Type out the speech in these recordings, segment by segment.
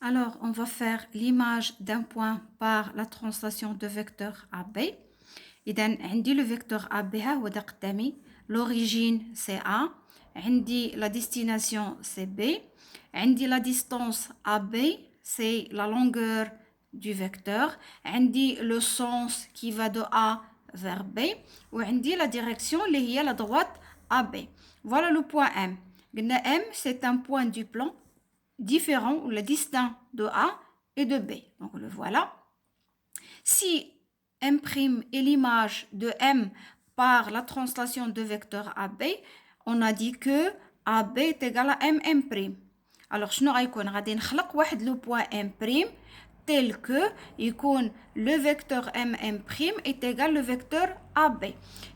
Alors, on va faire l'image d'un point par la translation de vecteur AB. إذا عندي le vecteur AB ها هو دا قدامي. L'origine c'est A. عندي la destination c'est B. عندي la distance AB c'est la longueur du vecteur. عندي le sens qui va de A vers B. وعندي la direction اللي هي la droite AB. Voilà le point M. قلنا M c'est un point du plan différent ou le distinct de A et de B. Donc le voilà. Si M' est l'image de M par la translation de vecteur AB, on a dit que AB est égal à MM'. Alors شنو غيكون غادي نخلق واحد لو بوين M' tel que يكون le vecteur MM' est égal le vecteur AB.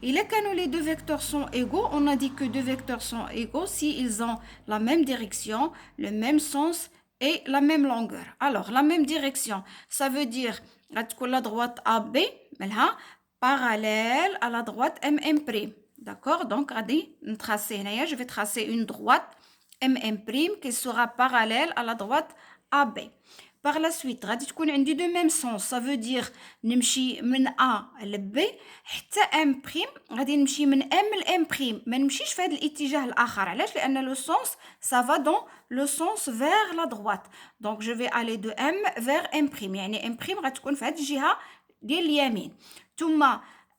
Et là, quand les deux vecteurs sont égaux, on a dit que deux vecteurs sont égaux si ils ont la même direction, le même sens et la même longueur. Alors, la même direction, ça veut dire que la droite AB parallèle à la droite MM'. D'accord? Donc, je vais tracer une droite MM' qui sera parallèle à la droite AB. Par la suite, غادي تكون عندي de même sens. Ça veut dire نمشي من A ل B حتى M' غادي نمشي من M ل M'. ما نمشيش في هذا الاتجاه الآخر. علاش؟ لأن le sens, ça va dans le sens vers la droite. Donc, je vais aller de M vers M'. يعني M' غتكون في هذه الجهة ديال اليمين. ثم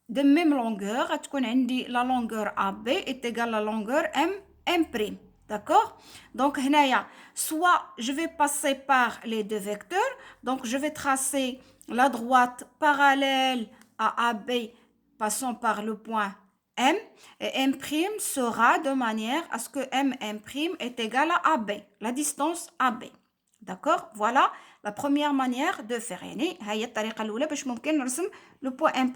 de même longueur غتكون عندي la longueur AB est égale à la longueur M'. D'accord? Donc, soit je vais passer par les deux vecteurs. Donc, je vais tracer la droite parallèle à AB passant par le point M. Et M' sera de manière à ce que M' est égal à AB, la distance AB. D'accord? Voilà la première manière de faire. يعني هي الطريقة الأولى باش ممكن نرسم le point M'.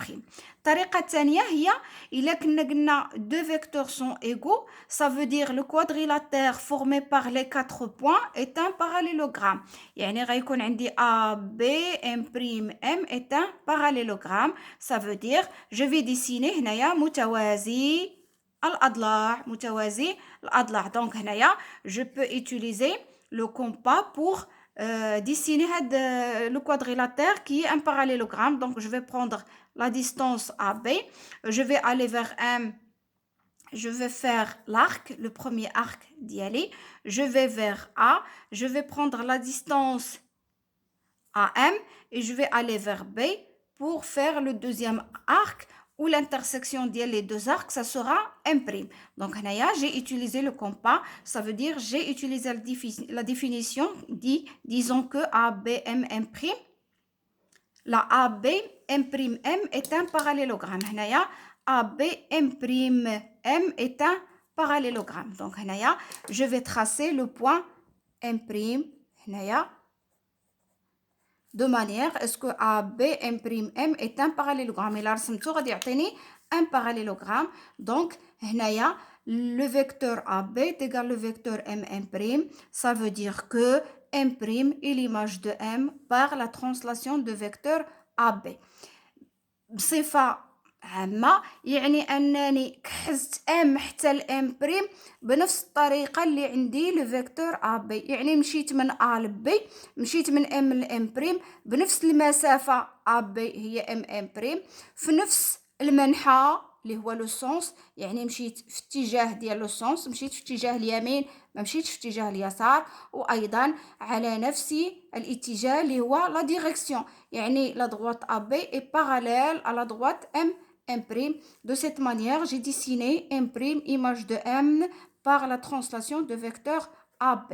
الطريقة الثانية هي إلا كنا قلنا deux vecteurs sont égaux, ça veut dire le quadrilatère formé par les quatre points est un parallélogramme. يعني غيكون عندي A, B, M', M est un parallélogramme. Ça veut dire je vais dessiner هنايا متوازي الأضلاع. Donc هنايا je peux utiliser le compas pour dessiner le quadrilatère qui est un parallélogramme. Donc, je vais prendre la distance AB. Je vais aller vers M. Je vais faire l'arc, le premier arc d'y aller. Je vais vers A. Je vais prendre la distance AM et je vais aller vers B pour faire le deuxième arc où l'intersection des deux arcs, ça sera M'. Donc, j'ai utilisé le compas. Ça veut dire j'ai utilisé la définition disons que ABM'. La ABM' est un parallélogramme. ABM' est un parallélogramme. Donc, je vais tracer le point M'. De manière à ce que ABM' est un parallélogramme. Il a un parallélogramme. Donc, le vecteur AB est égal au vecteur M'. Ça veut dire que M' est l'image de M par la translation de vecteur AB. بصفة عامة يعني أنني كحزت M حتى الام بريم بنفس الطريقة اللي عندي لو فيكتور AB. يعني مشيت من A ل B، مشيت من M ل M'، بنفس المسافة AB هي M'، في نفس المنحى اللي هو لو سونس. يعني مشيت في اتجاه ديال لو سونس، مشيت في اتجاه اليمين، ما مشيتش في اتجاه اليسار، وايضا على نفس الاتجاه اللي هو لا ديريكسيون. يعني la droite AB est parallèle à la droite M'. De cette manière, j'ai dessiné M', image de M par la translation de vecteur AB.